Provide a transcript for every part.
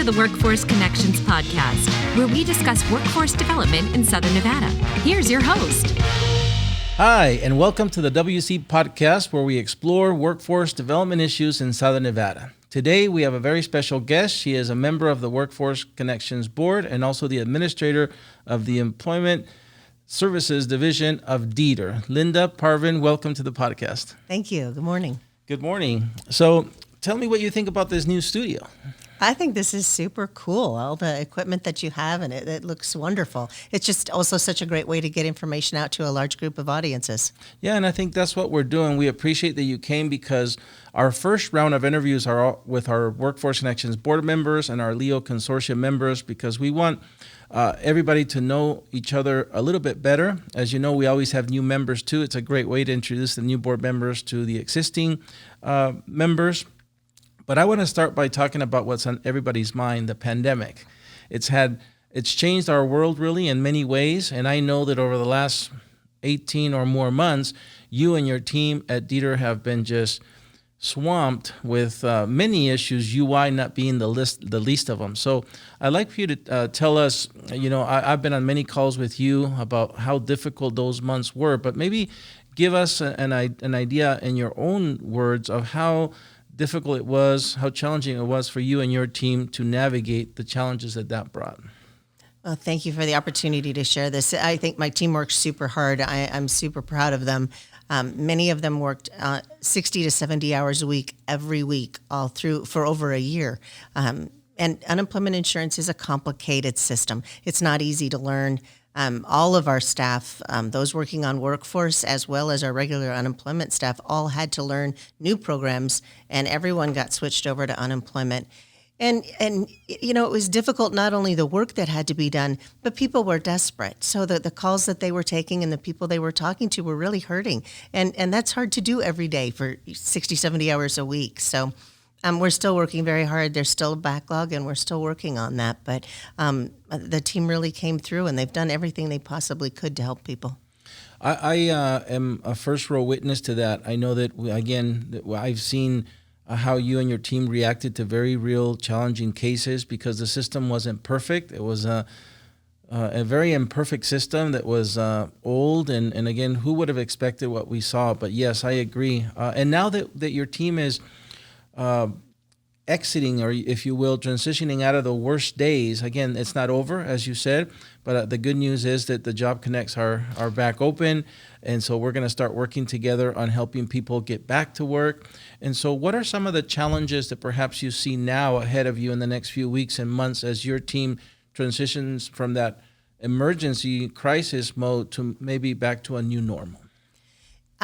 the Workforce Connections podcast, where we discuss workforce development in Southern Nevada. Here's your host. Hi, and welcome to the WC podcast, where we explore workforce development issues in Southern Nevada. Today, we have a very special guest. She is a member of the Workforce Connections Board and also the administrator of the Employment Services Division of DETR. Lynda Parven, welcome to the podcast. Thank you. Good morning. Good morning. So tell me what you think about this new studio. I think this is super cool, all the equipment that you have, and it looks wonderful. It's just also such a great way to get information out to a large group of audiences. Yeah, and I think that's what we're doing. We appreciate that you came because our first round of interviews are all with our Workforce Connections board members and our LEO Consortium members, because we want everybody to know each other a little bit better. As you know, we always have new members too. It's a great way to introduce the new board members to the existing members. But I want to start by talking about what's on everybody's mind, the pandemic. It's changed our world really in many ways. And I know that over the last 18 or more months, you and your team at DETR have been just swamped with many issues, UI not being the least of them. So I'd like for you to tell us, I've been on many calls with you about how difficult those months were, but maybe give us an idea in your own words of how difficult it was, how challenging it was for you and your team to navigate the challenges that brought. Well, thank you for the opportunity to share this. I think my team works super hard. I'm super proud of them. Many of them worked 60 to 70 hours a week, every week, all through for over a year. And unemployment insurance is a complicated system. It's not easy to learn. All of our staff, those working on workforce as well as our regular unemployment staff, all had to learn new programs, and everyone got switched over to unemployment. And it was difficult, not only the work that had to be done, but people were desperate. So the calls that they were taking and the people they were talking to were really hurting. And that's hard to do every day for 60, 70 hours a week. So we're still working very hard. There's still a backlog, and we're still working on that. But the team really came through, and they've done everything they possibly could to help people. I am a first row witness to that. I know that, I've seen how you and your team reacted to very real challenging cases because the system wasn't perfect. It was a very imperfect system that was old. And again, who would have expected what we saw? But yes, I agree. And now that your team is exiting, or if you will, transitioning out of the worst days. Again, it's not over, as you said, but the good news is that the Job Connects are back open. And so we're going to start working together on helping people get back to work. And so what are some of the challenges that perhaps you see now ahead of you in the next few weeks and months as your team transitions from that emergency crisis mode to maybe back to a new normal?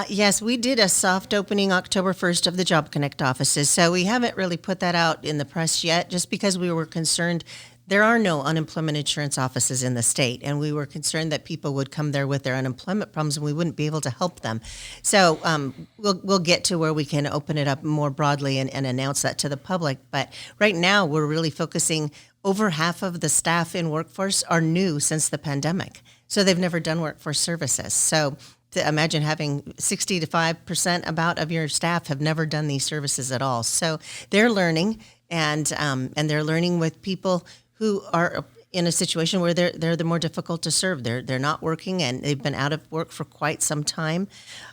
Yes, we did a soft opening October 1st of the JobConnect offices. So we haven't really put that out in the press yet, just because we were concerned there are no unemployment insurance offices in the state. And we were concerned that people would come there with their unemployment problems and we wouldn't be able to help them. So we'll get to where we can open it up more broadly and announce that to the public. But right now, we're really focusing. Over half of the staff in workforce are new since the pandemic. So they've never done workforce services. So to imagine having 65% about of your staff have never done these services at all. So they're learning, and they're learning with people who are in a situation where they're the more difficult to serve. They're not working, and they've been out of work for quite some time.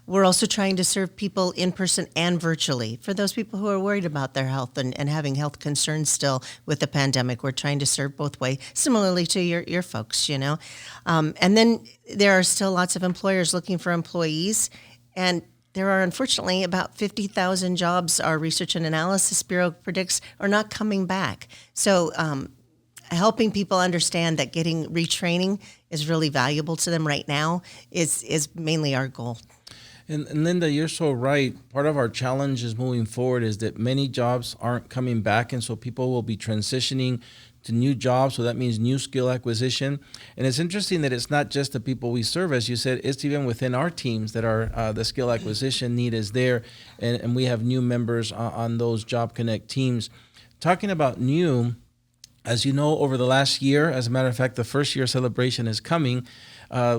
We're also trying to serve people in person and virtually. For those people who are worried about their health and having health concerns still with the pandemic, we're trying to serve both ways, similarly to your folks, And then there are still lots of employers looking for employees, and there are unfortunately about 50,000 jobs our Research and Analysis Bureau predicts are not coming back. So helping people understand that getting retraining is really valuable to them right now is mainly our goal. And Lynda, you're so right. Part of our challenge is moving forward is that many jobs aren't coming back, and so people will be transitioning to new jobs. So that means new skill acquisition. And it's interesting that it's not just the people we serve, as you said, it's even within our teams that are the skill acquisition need is there, and we have new members on those Job Connect teams. Talking about new, as you know, over the last year, as a matter of fact, the first year celebration is coming,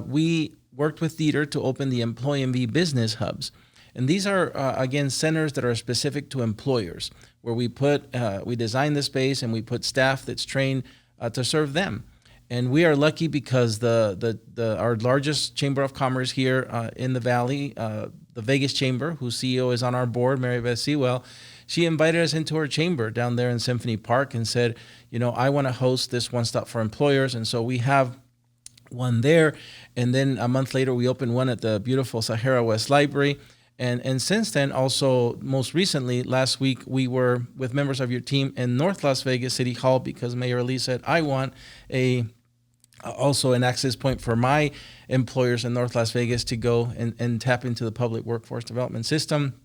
we worked with DETR to open the Employee MV business hubs. And these are, again, centers that are specific to employers, where we design the space and we put staff that's trained to serve them. And we are lucky because our largest chamber of commerce here in the Valley, the Vegas Chamber, whose CEO is on our board, Mary Beth Sewell, she invited us into her chamber down there in Symphony Park and said, I want to host this One Stop for Employers. And so we have one there. And then a month later, we opened one at the beautiful Sahara West Library. And since then, also most recently, last week, we were with members of your team in North Las Vegas City Hall because Mayor Lee said, I want also an access point for my employers in North Las Vegas to go and tap into the public workforce development system.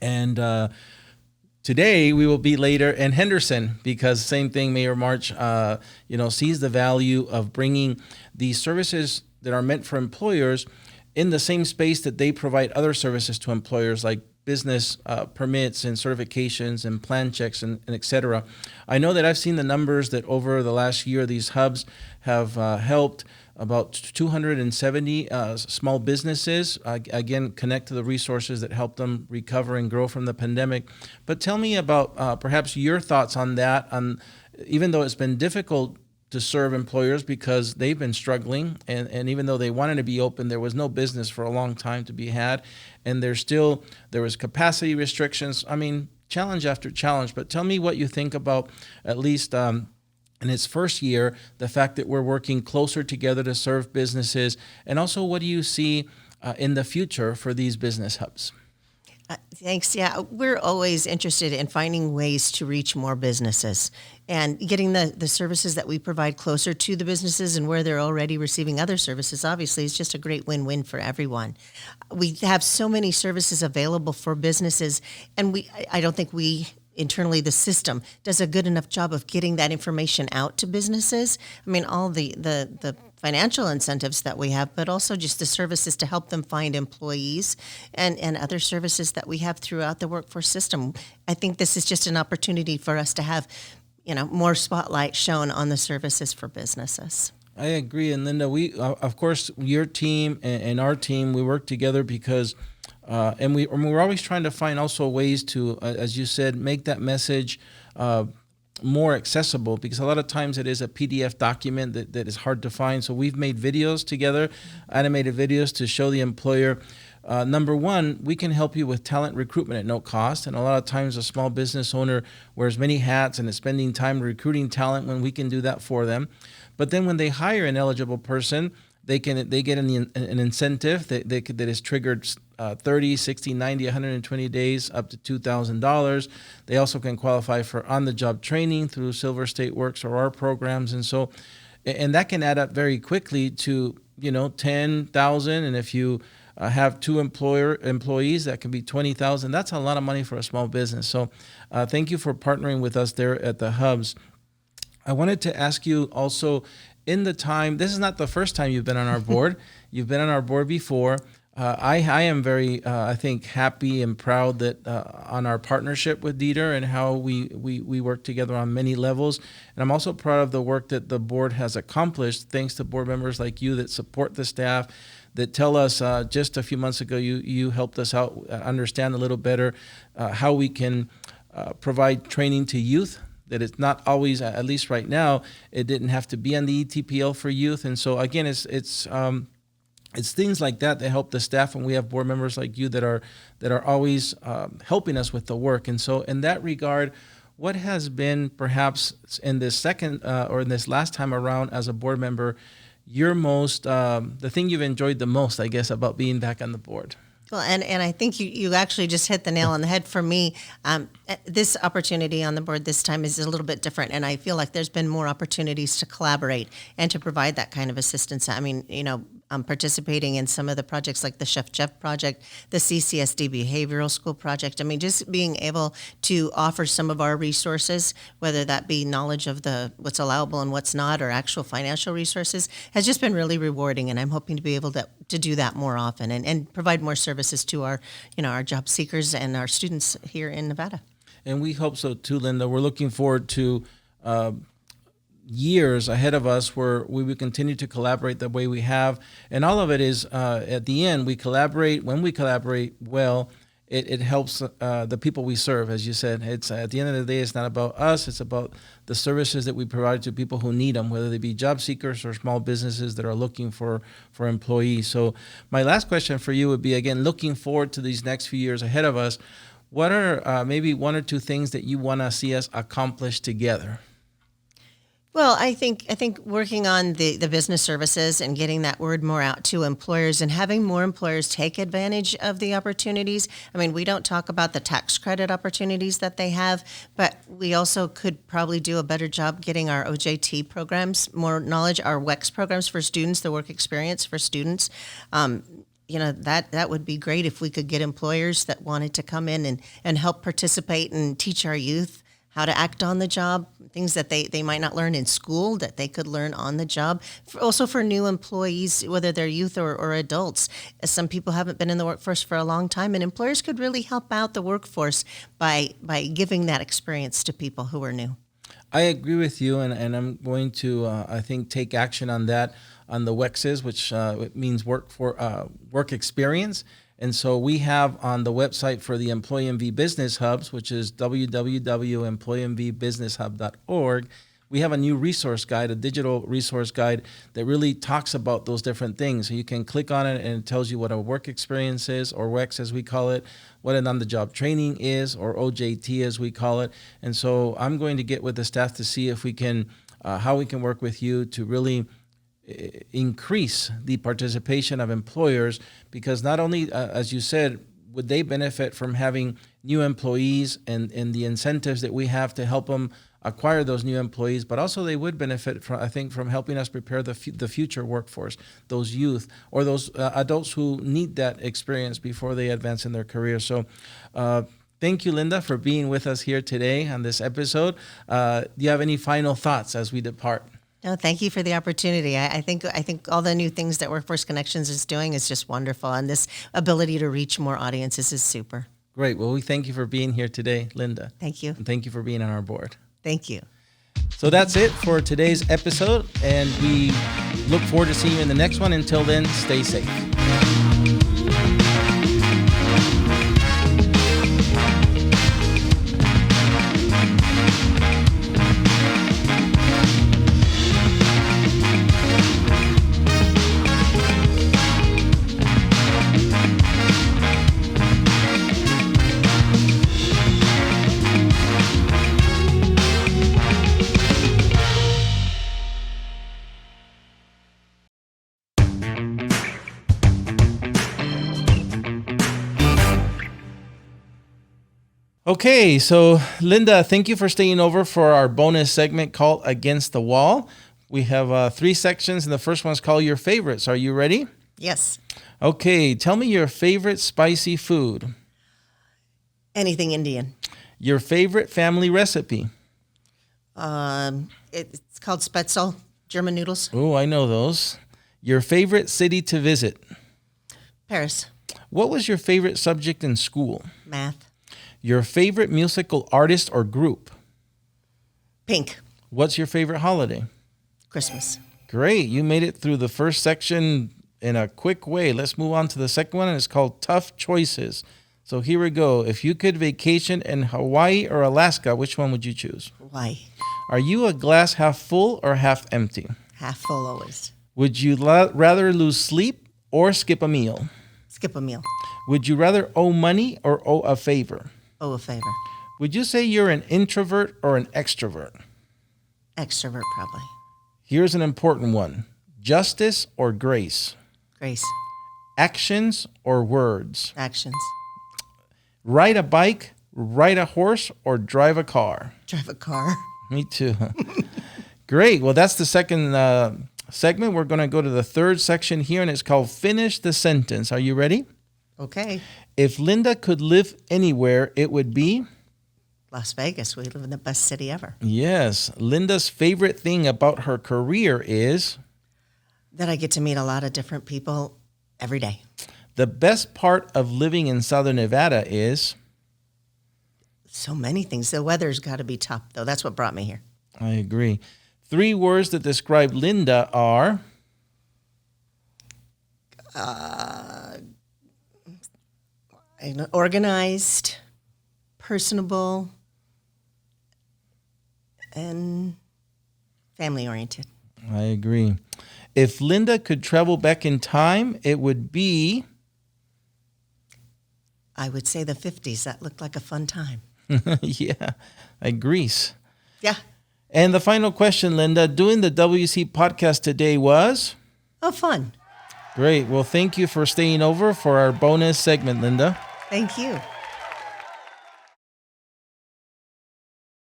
And today we will be later in Henderson because same thing, Mayor March, sees the value of bringing these services that are meant for employers in the same space that they provide other services to employers like business permits and certifications and plan checks and et cetera. I know that I've seen the numbers that over the last year, these hubs have helped about 270 small businesses, again, connect to the resources that help them recover and grow from the pandemic. But tell me about perhaps your thoughts on that, even though it's been difficult to serve employers because they've been struggling, and even though they wanted to be open, there was no business for a long time to be had, and there was capacity restrictions. I mean, challenge after challenge. But tell me what you think about, at least in its first year, the fact that we're working closer together to serve businesses, and also what do you see in the future for these business hubs? Thanks. Yeah, we're always interested in finding ways to reach more businesses and getting the services that we provide closer to the businesses and where they're already receiving other services. Obviously, it's just a great win-win for everyone. We have so many services available for businesses, and I don't think internally, the system does a good enough job of getting that information out to businesses. I mean, all the financial incentives that we have, but also just the services to help them find employees and other services that we have throughout the workforce system. I think this is just an opportunity for us to have, more spotlight shown on the services for businesses. I agree. And Lynda, we, of course, your team and our team, we work together because and we're always trying to find also ways to, as you said, make that message more accessible, because a lot of times it is a PDF document that is hard to find. So we've made videos together, animated videos to show the employer. Number one, we can help you with talent recruitment at no cost. And a lot of times a small business owner wears many hats and is spending time recruiting talent when we can do that for them. But then when they hire an eligible person, they get an incentive that is triggered 30, 60, 90, 120 days up to $2,000. They also can qualify for on-the-job training through Silver State Works or our programs. And that can add up very quickly to, $10,000. And if you have two employees, that can be $20,000. That's a lot of money for a small business. So thank you for partnering with us there at the hubs. I wanted to ask you also, in the time, this is not the first time you've been on our board. You've been on our board before. I am very, I think, happy and proud that on our partnership with DETR and how we work together on many levels. And I'm also proud of the work that the board has accomplished, thanks to board members like you that support the staff, that tell us just a few months ago, you helped us out understand a little better how we can provide training to youth. That it's not always, at least right now, it didn't have to be on the ETPL for youth. And so again, it's things like that help the staff, and we have board members like you that are always helping us with the work. And so in that regard, what has been perhaps in this second or in this last time around as a board member, your most, the thing you've enjoyed the most, I guess, about being back on the board? Well, and I think you actually just hit the nail on the head. For me, this opportunity on the board this time is a little bit different, and I feel like there's been more opportunities to collaborate and to provide that kind of assistance. I mean, I'm participating in some of the projects like the Chef Jeff project, the CCSD Behavioral School project. I mean, just being able to offer some of our resources, whether that be knowledge of what's allowable and what's not, or actual financial resources, has just been really rewarding. And I'm hoping to be able to do that more often and provide more services to our job seekers and our students here in Nevada. And we hope so too, Lynda. We're looking forward to years ahead of us where we will continue to collaborate the way we have. And all of it is, at the end, we collaborate. When we collaborate well, it helps the people we serve. As you said, it's at the end of the day, it's not about us. It's about the services that we provide to people who need them, whether they be job seekers or small businesses that are looking for employees. So my last question for you would be, again, looking forward to these next few years ahead of us, what are maybe one or two things that you want to see us accomplish together? Well, I think working on the business services and getting that word more out to employers and having more employers take advantage of the opportunities. I mean, we don't talk about the tax credit opportunities that they have, but we also could probably do a better job getting our OJT programs more knowledge, our WEX programs for students, the work experience for students. That would be great if we could get employers that wanted to come in and help participate and teach our youth how to act on the job, things that they might not learn in school that they could learn on the job. Also for new employees, whether they're youth or adults. Some people haven't been in the workforce for a long time, and employers could really help out the workforce by giving that experience to people who are new. I agree with you, and I'm going to, I think, take action on that, on the WEXs, which means work experience. And so we have on the website for the Employee MV Business Hubs, which is www.employeemvbusinesshub.org, we have a new resource guide, a digital resource guide that really talks about those different things. So you can click on it and it tells you what a work experience is, or WEX as we call it, what an on-the-job training is, or OJT as we call it. And so I'm going to get with the staff to see if we can, how we can work with you to really increase the participation of employers, because not only, as you said, would they benefit from having new employees and the incentives that we have to help them acquire those new employees, but also they would benefit from, I think, from helping us prepare the future workforce, those youth or those adults who need that experience before they advance in their career. So thank you, Lynda, for being with us here today on this episode. Do you have any final thoughts as we depart? No, thank you for the opportunity. I think all the new things that Workforce Connections is doing is just wonderful, and this ability to reach more audiences is super. Great. Well, we thank you for being here today, Lynda. Thank you. And thank you for being on our board. Thank you. So that's it for today's episode, and we look forward to seeing you in the next one. Until then, stay safe. Okay, so Lynda, thank you for staying over for our bonus segment called Against the Wall. We have 3 sections, and the first one's called Your Favorites. Are you ready? Yes. Okay, tell me your favorite spicy food. Anything Indian. Your favorite family recipe. It's called Spätzle, German noodles. Oh, I know those. Your favorite city to visit. Paris. What was your favorite subject in school? Math. Your favorite musical artist or group. Pink. What's your favorite holiday? Christmas. Great. You made it through the first section in a quick way. Let's move on to the second one, and it's called Tough Choices. So here we go. If you could vacation in Hawaii or Alaska, which one would you choose? Hawaii. Are you a glass half full or half empty? Half full always. Would you rather lose sleep or skip a meal? Skip a meal. Would you rather owe money or owe a favor? Owe a favor. Would you say you're an introvert or an extrovert? Extrovert, probably. Here's an important one. Justice or grace? Grace. Actions or words? Actions. Ride a bike, ride a horse, or drive a car? Drive a car. Me too. Great. Well, that's the second segment. We're going to go to the third section here, and it's called Finish the Sentence. Are you ready? Okay. If Lynda could live anywhere, it would be? Las Vegas. We live in the best city ever. Yes. Lynda's favorite thing about her career is? That I get to meet a lot of different people every day. The best part of living in Southern Nevada is? So many things. The weather's got to be top, though. That's what brought me here. I agree. 3 words that describe Lynda are? Organized, personable, and family-oriented. I agree. If Lynda could travel back in time, it would be? I would say the 50s. That looked like a fun time. Yeah, like Greece. Yeah. And the final question, Lynda, doing the WC podcast today was? Oh, fun. Great. Well, thank you for staying over for our bonus segment, Lynda. Thank you.